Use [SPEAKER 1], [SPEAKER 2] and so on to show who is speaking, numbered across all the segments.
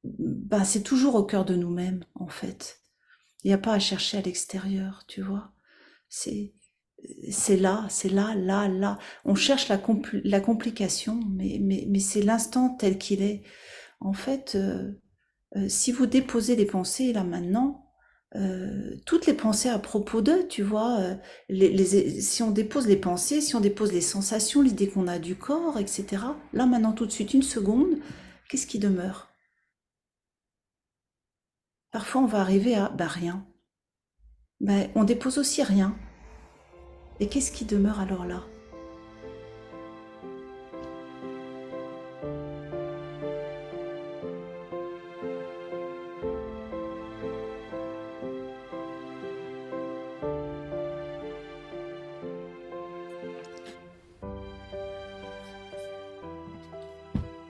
[SPEAKER 1] ben, c'est toujours au cœur de nous-mêmes, en fait. Il n'y a pas à chercher à l'extérieur, tu vois. C'est, c'est là, c'est là, là, là. On cherche la complication, mais c'est l'instant tel qu'il est. En fait, si vous déposez les pensées là maintenant, toutes les pensées à propos d'eux, tu vois, si on dépose les pensées, si on dépose les sensations, l'idée qu'on a du corps, etc. Là maintenant, tout de suite, une seconde, qu'est-ce qui demeure? Parfois, on va arriver à bah rien. Mais on dépose aussi rien. Et qu'est-ce qui demeure alors là?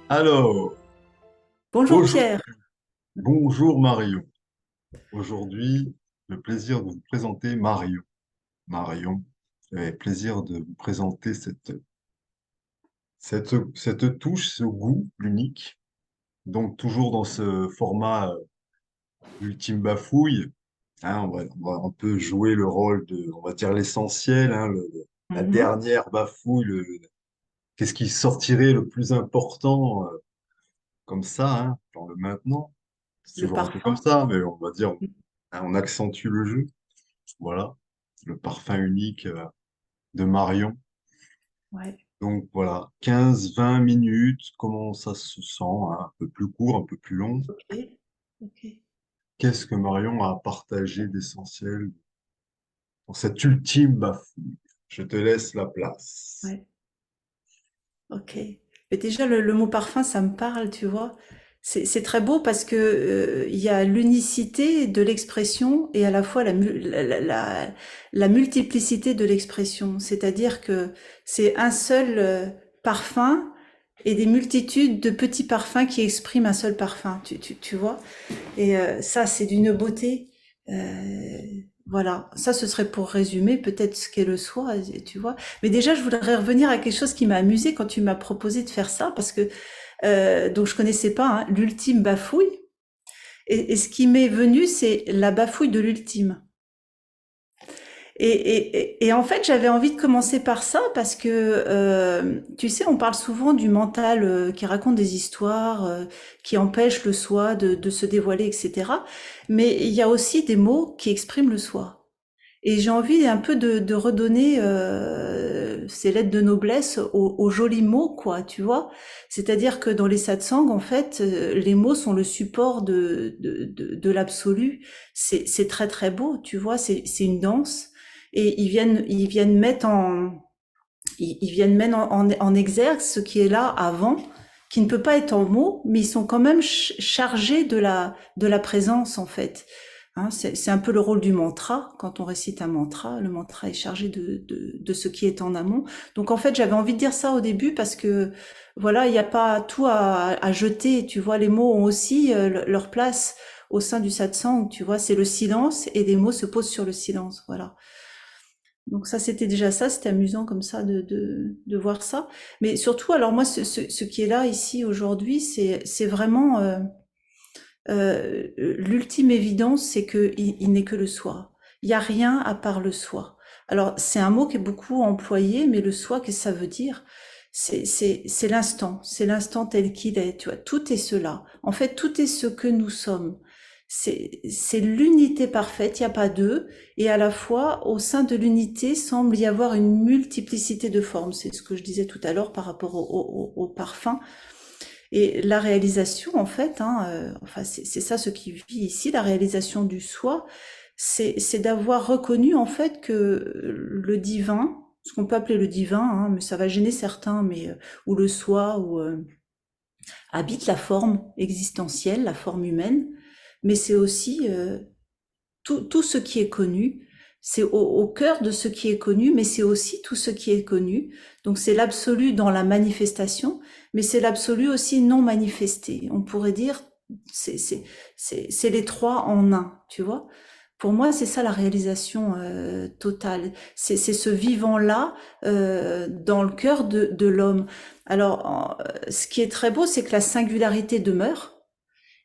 [SPEAKER 2] Alors,
[SPEAKER 1] Bonjour
[SPEAKER 2] bonjour,
[SPEAKER 1] Pierre.
[SPEAKER 2] bonjour Marion. Aujourd'hui, le plaisir de vous présenter Marion. Marion, j'ai plaisir de vous présenter cette touche, ce goût unique. Donc, toujours dans ce format ultime bafouille, hein, on peut jouer le rôle de, on va dire l'essentiel, hein, la
[SPEAKER 1] Mhm.
[SPEAKER 2] dernière bafouille, qu'est-ce qui sortirait le plus important comme ça, hein, dans le maintenant. C'est
[SPEAKER 1] Le
[SPEAKER 2] toujours un peu comme
[SPEAKER 1] parfum.
[SPEAKER 2] ça, mais on va dire, hein, on accentue le jeu. Voilà, le parfum unique de Marion.
[SPEAKER 1] Ouais.
[SPEAKER 2] Donc voilà, 15-20 minutes, comment ça se sent, hein, un peu plus court, un peu plus long.
[SPEAKER 1] Ok. Ok.
[SPEAKER 2] Qu'est-ce que Marion a à partager d'essentiel dans cette ultime bafouille? Je te laisse la place.
[SPEAKER 1] Ouais. Ok. Mais déjà, le mot parfum, ça me parle, tu vois. C'est très beau parce que il y a l'unicité de l'expression et à la fois la multiplicité de l'expression. C'est-à-dire que c'est un seul parfum et des multitudes de petits parfums qui expriment un seul parfum, tu vois. Et ça, c'est d'une beauté. Voilà, ça ce serait pour résumer peut-être ce qu'est le soi, tu vois. Mais déjà, je voudrais revenir à quelque chose qui m'a amusé quand tu m'as proposé de faire ça, parce que donc je connaissais pas hein, l'ultime bafouille. Et ce qui m'est venu, c'est la bafouille de l'ultime. Et en fait, j'avais envie de commencer par ça parce que, tu sais, on parle souvent du mental qui raconte des histoires, qui empêche le soi de se dévoiler, etc. Mais il y a aussi des mots qui expriment le soi. Et j'ai envie un peu de redonner ces lettres de noblesse aux jolis mots, quoi, tu vois. C'est-à-dire que dans les satsangs, en fait, les mots sont le support de l'absolu. C'est très très beau, tu vois. C'est une danse. Et ils viennent mettre ils viennent mettre en exergue ce qui est là avant, qui ne peut pas être en mots, mais ils sont quand même chargés de la présence, en fait. Hein, c'est un peu le rôle du mantra. Quand on récite un mantra, le mantra est chargé de ce qui est en amont. Donc en fait, j'avais envie de dire ça au début parce que voilà, il n'y a pas tout à jeter. Tu vois, les mots ont aussi leur place au sein du satsang. Tu vois, c'est le silence et des mots se posent sur le silence. Voilà. Donc ça, c'était déjà ça. C'était amusant comme ça de voir ça. Mais surtout, alors moi, ce qui est là ici aujourd'hui, c'est vraiment l'ultime évidence, c'est que il n'est que le soi. Il n'y a rien à part le soi. Alors, c'est un mot qui est beaucoup employé, mais le soi, qu'est-ce que ça veut dire? C'est l'instant tel qu'il est, tu vois. Tout est cela. En fait, tout est ce que nous sommes. C'est l'unité parfaite, il n'y a pas deux, et à la fois, au sein de l'unité, semble y avoir une multiplicité de formes. C'est ce que je disais tout à l'heure par rapport au parfum. Et la réalisation, en fait, hein, enfin, c'est ça ce qui vit ici, la réalisation du soi, c'est d'avoir reconnu, en fait, que le divin, ce qu'on peut appeler le divin, hein, mais ça va gêner certains, mais ou le soi, ou habite la forme existentielle, la forme humaine, mais c'est aussi tout ce qui est connu, c'est au cœur de ce qui est connu, mais c'est aussi tout ce qui est connu. Donc c'est l'absolu dans la manifestation, mais c'est l'absolu aussi non manifesté. On pourrait dire c'est les trois en un, tu vois. Pour moi, c'est ça la réalisation totale. C'est ce vivant-là dans le cœur de l'homme. Alors, ce qui est très beau, c'est que la singularité demeure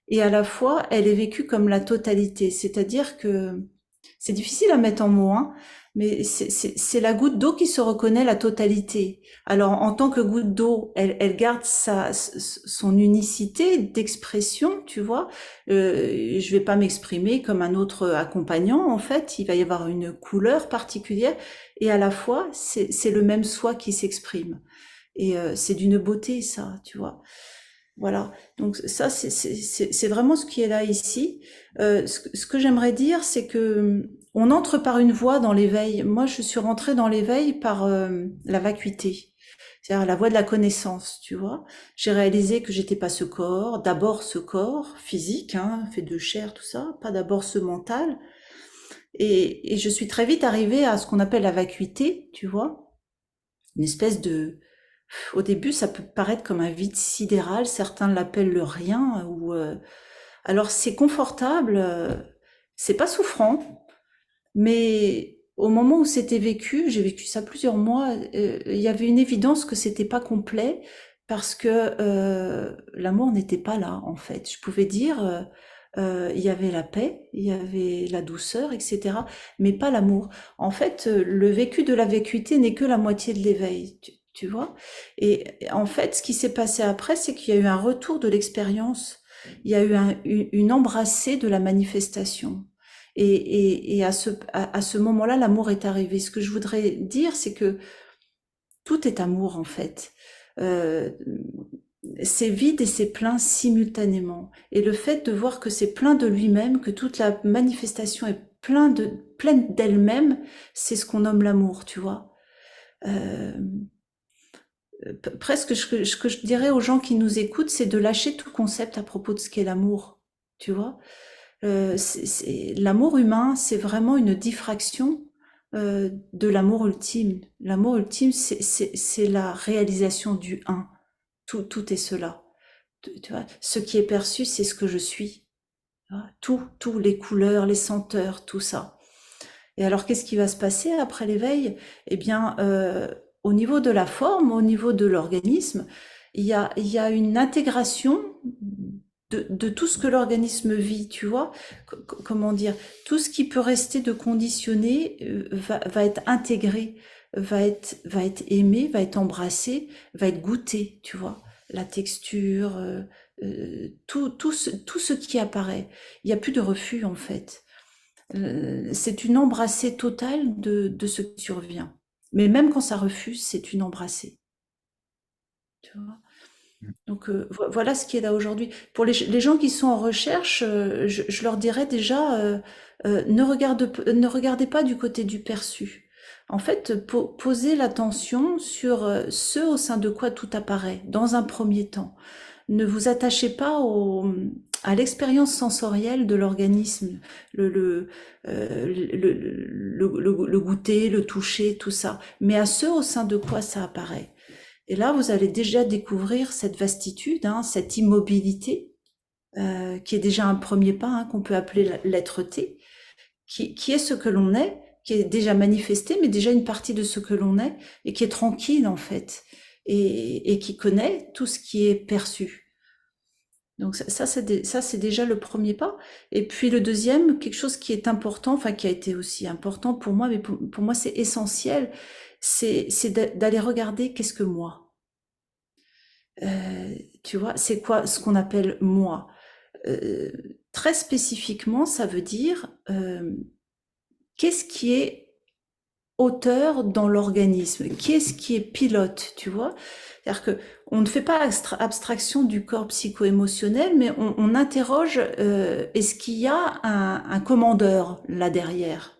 [SPEAKER 1] et à la fois, elle est vécue comme la totalité. C'est-à-dire que c'est difficile à mettre en mots, hein, mais c'est la goutte d'eau qui se reconnaît la totalité. Alors, en tant que goutte d'eau, elle garde son unicité d'expression, tu vois. Je vais pas m'exprimer comme un autre accompagnant, en fait. Il va y avoir une couleur particulière et à la fois, c'est le même soi qui s'exprime. Et c'est d'une beauté, ça, tu vois. Voilà, donc ça, c'est vraiment ce qui est là ici. Ce que j'aimerais dire, c'est que on entre par une voie dans l'éveil. Moi, je suis rentrée dans l'éveil par la vacuité, c'est-à-dire la voie de la connaissance, tu vois. J'ai réalisé que j'étais pas ce corps, d'abord ce corps physique, hein, fait de chair, tout ça, pas d'abord ce mental. Et je suis très vite arrivée à ce qu'on appelle la vacuité, tu vois, une espèce de au début, ça peut paraître comme un vide sidéral, certains l'appellent le rien, ou alors c'est confortable, c'est pas souffrant, mais au moment où c'était vécu, j'ai vécu ça plusieurs mois, il y avait une évidence que c'était pas complet parce que l'amour n'était pas là en fait. Je pouvais dire il y avait la paix, il y avait la douceur, etc., mais pas l'amour. En fait, le vécu de la vacuité n'est que la moitié de l'éveil, tu vois. Et en fait, ce qui s'est passé après, c'est qu'il y a eu un retour de l'expérience, il y a eu une embrassée de la manifestation. Et à ce moment-là, l'amour est arrivé. Ce que je voudrais dire, c'est que tout est amour en fait. Euh, c'est vide et c'est plein simultanément. Et le fait de voir que c'est plein de lui-même, que toute la manifestation est pleine d'elle-même, c'est ce qu'on nomme l'amour, tu vois. Euh, Presque ce que je dirais aux gens qui nous écoutent, c'est de lâcher tout concept à propos de ce qu'est l'amour, tu vois. L'amour humain, c'est vraiment une diffraction de l'amour ultime. L'amour ultime, c'est la réalisation du un. Tout est cela. Tu vois, ce qui est perçu, c'est ce que je suis. Tout, les couleurs, les senteurs, tout ça. Et alors, qu'est-ce qui va se passer après l'éveil? Eh bien, au niveau de la forme, au niveau de l'organisme, il y a une intégration de tout ce que l'organisme vit, tu vois. Comment dire? Tout ce qui peut rester de conditionné va être intégré, va être aimé, va être embrassé, va être goûté, tu vois. La texture, tout ce qui apparaît. Il n'y a plus de refus, en fait. C'est une embrassée totale de ce qui survient. Mais même quand ça refuse, c'est une embrassée. Tu vois. Donc voilà ce qui est là aujourd'hui. Pour les gens qui sont en recherche, je leur dirais déjà, ne regardez pas du côté du perçu. En fait, posez l'attention sur ce au sein de quoi tout apparaît, dans un premier temps. Ne vous attachez pas à l'expérience sensorielle de l'organisme, le goûter, le toucher, tout ça, mais à ce au sein de quoi ça apparaît. Et là, vous allez déjà découvrir cette vastitude, hein, cette immobilité, qui est déjà un premier pas, hein, qu'on peut appeler l'être-té, qui est ce que l'on est, qui est déjà manifesté, mais déjà une partie de ce que l'on est, et qui est tranquille en fait, et qui connaît tout ce qui est perçu. Donc ça, c'est déjà le premier pas. Et puis le deuxième, quelque chose qui est important, enfin qui a été aussi important pour moi, mais pour moi c'est essentiel, c'est d'aller regarder qu'est-ce que moi. Tu vois, c'est quoi ce qu'on appelle moi. Très spécifiquement, ça veut dire qu'est-ce qui est auteur dans l'organisme, qu'est-ce qui est pilote, tu vois. C'est-à-dire que on ne fait pas abstraction du corps psycho-émotionnel, mais on interroge est-ce qu'il y a un commandeur là derrière.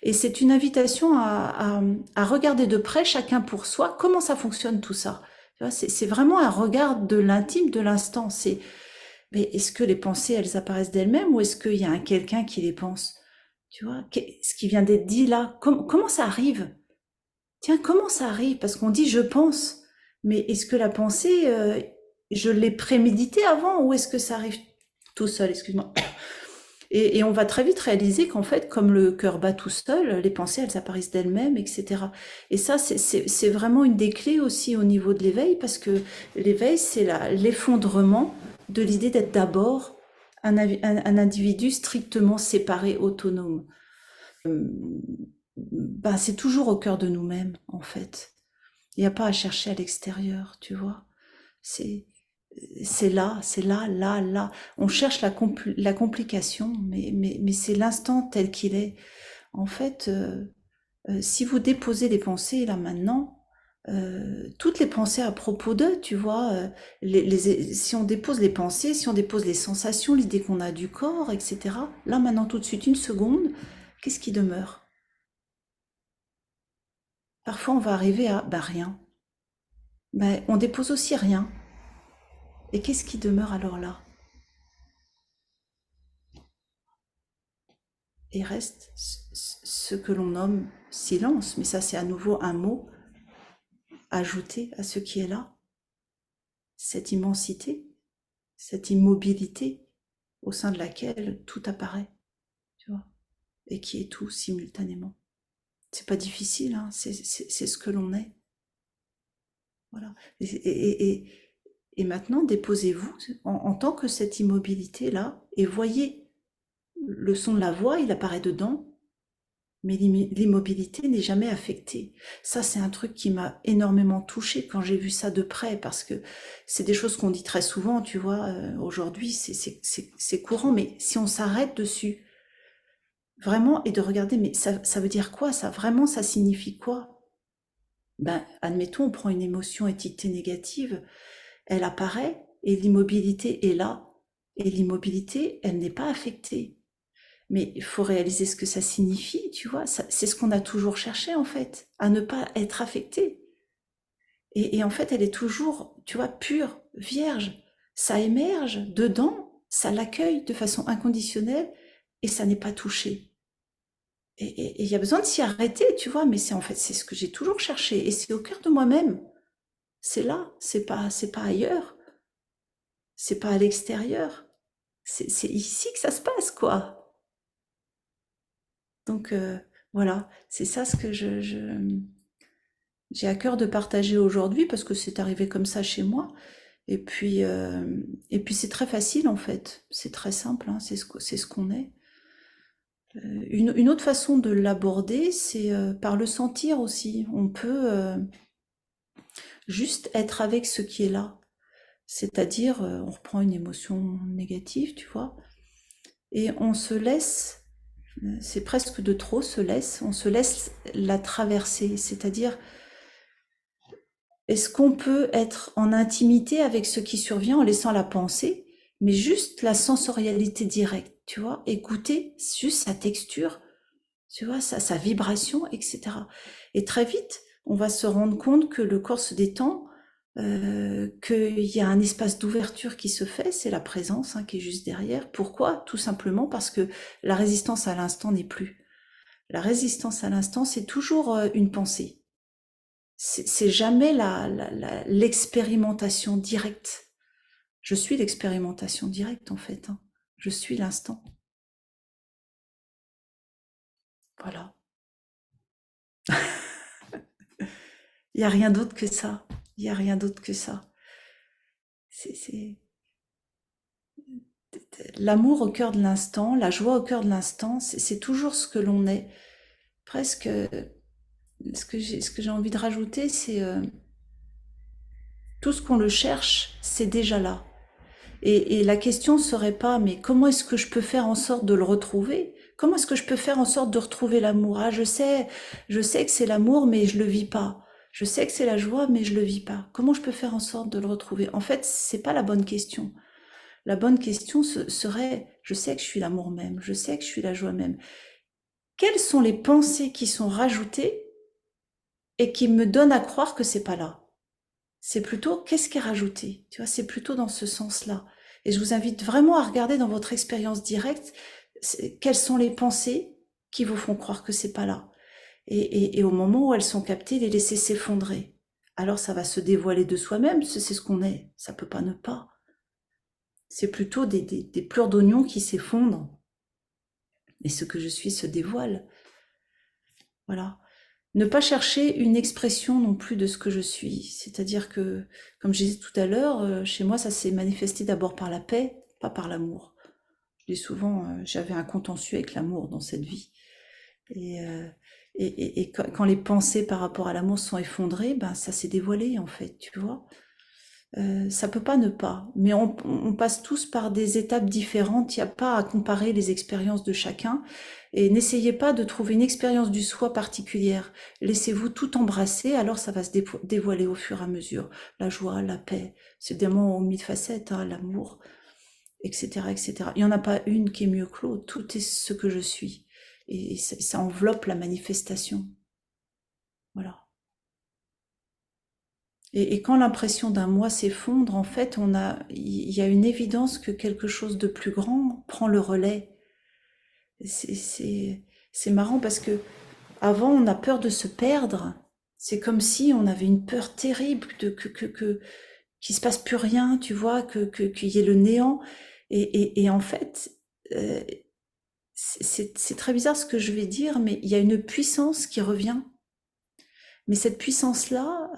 [SPEAKER 1] Et c'est une invitation à regarder de près, chacun pour soi, comment ça fonctionne tout ça. C'est vraiment un regard de l'intime, de l'instant. Mais est-ce que les pensées, elles apparaissent d'elles-mêmes ou est-ce qu'il y a un quelqu'un qui les pense? Tu vois, ce qui vient d'être dit là, comment ça arrive? Tiens, comment ça arrive? Parce qu'on dit je pense, mais est-ce que la pensée, je l'ai préméditée avant ou est-ce que ça arrive tout seul? Excuse-moi. Et on va très vite réaliser qu'en fait, comme le cœur bat tout seul, les pensées, elles apparaissent d'elles-mêmes, etc. Et ça, c'est vraiment une des clés aussi au niveau de l'éveil, parce que l'éveil, c'est l'effondrement de l'idée d'être d'abord un individu strictement séparé, autonome. Ben, c'est toujours au cœur de nous-mêmes, en fait. Il n'y a pas à chercher à l'extérieur, tu vois. C'est c'est là, là, là. On cherche la complication, mais c'est l'instant tel qu'il est. En fait, si vous déposez les pensées là maintenant, toutes les pensées à propos d'eux, tu vois, si on dépose les pensées, si on dépose les sensations, l'idée qu'on a du corps, etc. Là maintenant, tout de suite, une seconde, qu'est-ce qui demeure? Parfois, on va arriver à bah rien. Mais on dépose aussi rien. Et qu'est-ce qui demeure alors là? Et reste ce que l'on nomme silence, mais ça c'est à nouveau un mot ajouté à ce qui est là, cette immensité, cette immobilité au sein de laquelle tout apparaît, tu vois, et qui est tout simultanément. C'est pas difficile, hein, c'est ce que l'on est. Voilà. Et maintenant, déposez-vous en tant que cette immobilité-là et voyez le son de la voix, il apparaît dedans, mais l'immobilité n'est jamais affectée. Ça, c'est un truc qui m'a énormément touchée quand j'ai vu ça de près, parce que c'est des choses qu'on dit très souvent, tu vois, aujourd'hui, c'est courant, mais si on s'arrête dessus, vraiment, et de regarder, mais ça veut dire quoi, ça? Vraiment, ça signifie quoi? Ben, admettons, on prend une émotion étiquetée négative, elle apparaît, et l'immobilité est là, et l'immobilité, elle n'est pas affectée. Mais il faut réaliser ce que ça signifie, tu vois. C'est ce qu'on a toujours cherché, en fait, à ne pas être affecté. Et en fait, elle est toujours, tu vois, pure, vierge. Ça émerge dedans, ça l'accueille de façon inconditionnelle et ça n'est pas touché. Et il y a besoin de s'y arrêter, tu vois, mais c'est en fait, c'est ce que j'ai toujours cherché et c'est au cœur de moi-même. C'est là, c'est pas ailleurs, c'est pas à l'extérieur. C'est ici que ça se passe, quoi. Donc voilà, c'est ça ce que j'ai à cœur de partager aujourd'hui parce que c'est arrivé comme ça chez moi. Et puis c'est très facile en fait, c'est très simple, hein, c'est ce qu'on est. Une autre façon de l'aborder, c'est par le sentir aussi. On peut juste être avec ce qui est là. C'est-à-dire, on reprend une émotion négative, tu vois, et on se laisse, c'est presque de trop, on se laisse la traverser. C'est-à-dire, est-ce qu'on peut être en intimité avec ce qui survient en laissant la pensée, mais juste la sensorialité directe, tu vois, écouter juste sa texture, tu vois, sa vibration, etc. Et très vite, on va se rendre compte que le corps se détend, qu'il y a un espace d'ouverture qui se fait, c'est la présence hein, qui est juste derrière. Pourquoi? Tout simplement parce que la résistance à l'instant n'est plus. La résistance à l'instant, c'est toujours une pensée. C'est jamais l'expérimentation directe. Je suis l'expérimentation directe en fait. Hein. Je suis l'instant. Voilà. Il n'y a rien d'autre que ça. Il n'y a rien d'autre que ça. C'est l'amour au cœur de l'instant, la joie au cœur de l'instant, c'est toujours ce que l'on est. Presque, ce que j'ai envie de rajouter, c'est tout ce qu'on le cherche, c'est déjà là. Et la question serait pas, mais comment est-ce que je peux faire en sorte de le retrouver? Comment est-ce que je peux faire en sorte de retrouver l'amour? Ah, je sais que c'est l'amour, mais je le vis pas. Je sais que c'est la joie, mais je le vis pas. Comment je peux faire en sorte de le retrouver? En fait, c'est pas la bonne question. La bonne question serait, je sais que je suis l'amour même, je sais que je suis la joie même. Quelles sont les pensées qui sont rajoutées et qui me donnent à croire que c'est pas là? C'est plutôt qu'est-ce qui est rajouté? Tu vois, c'est plutôt dans ce sens-là. Et je vous invite vraiment à regarder dans votre expérience directe quelles sont les pensées qui vous font croire que c'est pas là. Et au moment où elles sont captées, les laisser s'effondrer. Alors ça va se dévoiler de soi-même, c'est ce qu'on est. Ça peut pas ne pas. C'est plutôt des pleurs d'oignon qui s'effondrent. Et ce que je suis se dévoile. Voilà. Ne pas chercher une expression non plus de ce que je suis. C'est-à-dire que, comme je disais tout à l'heure, chez moi, ça s'est manifesté d'abord par la paix, pas par l'amour. Je dis souvent, j'avais un contentieux avec l'amour dans cette vie. Et, euh, et quand les pensées par rapport à l'amour sont effondrées, ben ça s'est dévoilé en fait, tu vois. Ça peut pas ne pas, mais on passe tous par des étapes différentes. Il n'y a pas à comparer les expériences de chacun. Et n'essayez pas de trouver une expérience du soi particulière. Laissez-vous tout embrasser, alors ça va se dévoiler au fur et à mesure. La joie, la paix, c'est des mots aux mille facettes, hein, l'amour, etc., etc. Il n'y en a pas une qui est mieux que l'autre. Tout est ce que je suis. Et ça enveloppe la manifestation. Voilà. Et quand l'impression d'un moi s'effondre, en fait, il y a une évidence que quelque chose de plus grand prend le relais. C'est marrant parce que avant, on a peur de se perdre. C'est comme si on avait une peur terrible de qu'il se passe plus rien, tu vois, qu'il y ait le néant. Et en fait, euh, c'est très bizarre ce que je vais dire, mais il y a une puissance qui revient. Mais cette puissance-là,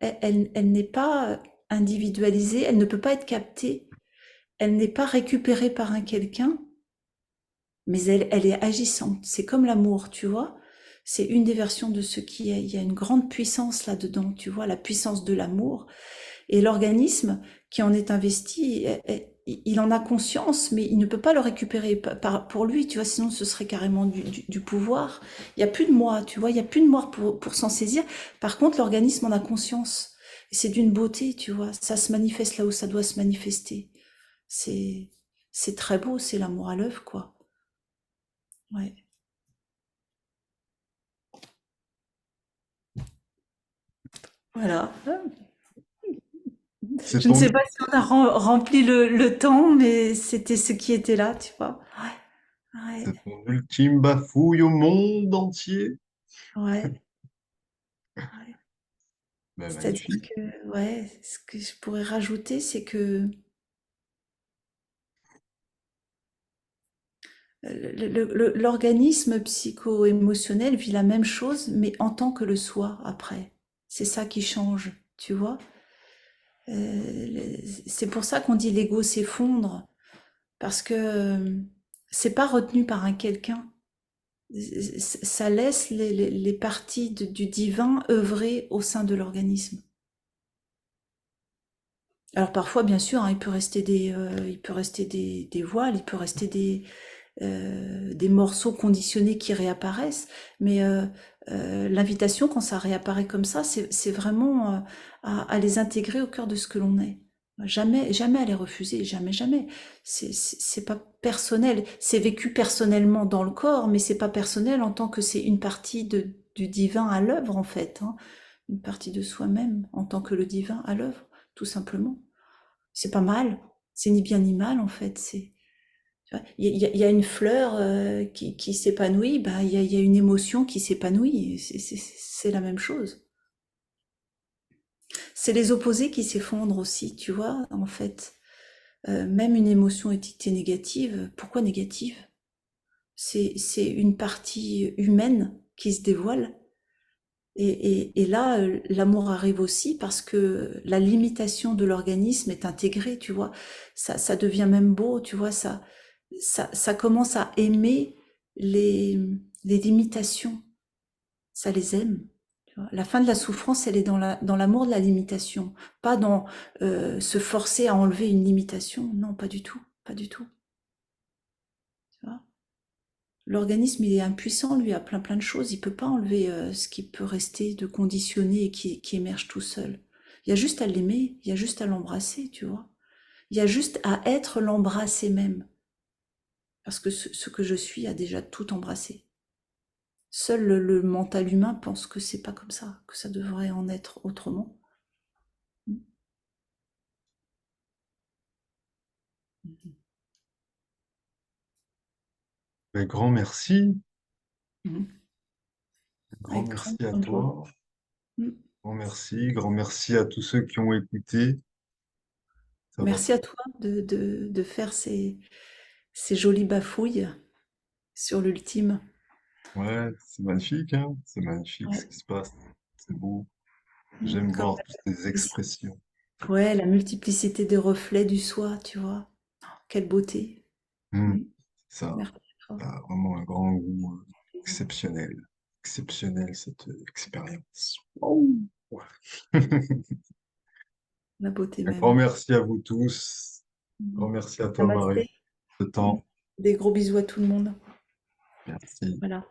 [SPEAKER 1] elle n'est pas individualisée, elle ne peut pas être captée, elle n'est pas récupérée par un quelqu'un, mais elle est agissante. C'est comme l'amour, tu vois. C'est une des versions de ce qui est. Il y a une grande puissance là-dedans, tu vois, la puissance de l'amour. Et l'organisme qui en est investi, il en a conscience, mais il ne peut pas le récupérer pour lui, tu vois, sinon ce serait carrément du pouvoir. Il n'y a plus de moi, tu vois, il n'y a plus de moi pour s'en saisir. Par contre, l'organisme en a conscience. Et c'est d'une beauté, tu vois, ça se manifeste là où ça doit se manifester. C'est, c'est très beau, c'est l'amour à l'œuvre, quoi. Ouais. Voilà.
[SPEAKER 2] C'est
[SPEAKER 1] Je ne
[SPEAKER 2] ton,
[SPEAKER 1] sais pas si on a rempli le temps, mais c'était ce qui était là, tu vois. Ouais,
[SPEAKER 2] c'est ton ultime bafouille au monde entier.
[SPEAKER 1] ouais, ouais.
[SPEAKER 2] Ben,
[SPEAKER 1] C'est-à-dire
[SPEAKER 2] magnifique.
[SPEAKER 1] que, ouais, ce que je pourrais rajouter, c'est que l'organisme psycho-émotionnel vit la même chose, mais en tant que le soi après. C'est ça qui change, tu vois. C'est pour ça qu'on dit l'ego s'effondre, parce que c'est pas retenu par un quelqu'un. Ça laisse les parties du divin œuvrer au sein de l'organisme. Alors parfois, bien sûr, hein, il peut rester des voiles, il peut rester des morceaux conditionnés qui réapparaissent, mais l'invitation, quand ça réapparaît comme ça, c'est vraiment à les intégrer au cœur de ce que l'on est. Jamais, jamais à les refuser, jamais, jamais. C'est pas personnel, c'est vécu personnellement dans le corps, mais c'est pas personnel en tant que c'est une partie du divin à l'œuvre en fait, hein. Une partie de soi-même en tant que le divin à l'œuvre, tout simplement. C'est pas mal, c'est ni bien ni mal en fait, c'est tu vois, il y a une fleur qui s'épanouit, bah, il y a une émotion qui s'épanouit. C'est la même chose. C'est les opposés qui s'effondrent aussi, tu vois, en fait. Même une émotion étiquetée négative, pourquoi négative? C'est une partie humaine qui se dévoile. Et là, l'amour arrive aussi parce que la limitation de l'organisme est intégrée, tu vois. Ça devient même beau, tu vois, ça commence à aimer les, les limitations, ça les aime. Tu vois. La fin de la souffrance, elle est dans l'amour de la limitation, pas dans se forcer à enlever une limitation. Non, pas du tout, pas du tout. Tu vois. L'organisme, il est impuissant, lui, à plein plein de choses. Il peut pas enlever ce qui peut rester de conditionné et qui émerge tout seul. Il y a juste à l'aimer, il y a juste à l'embrasser, tu vois. Il y a juste à être l'embrasser même. Parce que ce que je suis a déjà tout embrassé. Seul le mental humain pense que c'est pas comme ça, que ça devrait en être autrement.
[SPEAKER 2] Ben, grand merci.
[SPEAKER 1] Mhm.
[SPEAKER 2] Grand
[SPEAKER 1] Avec grande,
[SPEAKER 2] merci à
[SPEAKER 1] grande joie.
[SPEAKER 2] toi.
[SPEAKER 1] Mhm.
[SPEAKER 2] Grand merci. Grand merci à tous ceux qui ont écouté. Ça va.
[SPEAKER 1] Merci à toi de faire ces jolies bafouilles. sur l'ultime.
[SPEAKER 2] Ouais, c'est magnifique, hein? C'est magnifique ce
[SPEAKER 1] Ouais.
[SPEAKER 2] qui se passe. C'est beau. J'aime
[SPEAKER 1] Comme
[SPEAKER 2] voir toutes ces expressions.
[SPEAKER 1] ouais, la multiplicité des reflets du soi, tu vois. Quelle beauté.
[SPEAKER 2] Hmm,
[SPEAKER 1] Mm.
[SPEAKER 2] ça,
[SPEAKER 1] Merci à toi.
[SPEAKER 2] ça a vraiment un grand goût exceptionnel. Exceptionnel cette expérience. Wow.
[SPEAKER 1] La beauté
[SPEAKER 2] Un grand
[SPEAKER 1] même.
[SPEAKER 2] merci à vous tous. Un
[SPEAKER 1] Mm.
[SPEAKER 2] grand merci à toi, Marie,
[SPEAKER 1] Namasté.
[SPEAKER 2] de
[SPEAKER 1] Mm.
[SPEAKER 2] temps.
[SPEAKER 1] Des gros bisous à tout le monde.
[SPEAKER 2] Merci.
[SPEAKER 1] Voilà.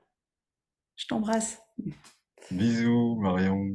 [SPEAKER 1] Je t'embrasse.
[SPEAKER 2] Bisous, Marion.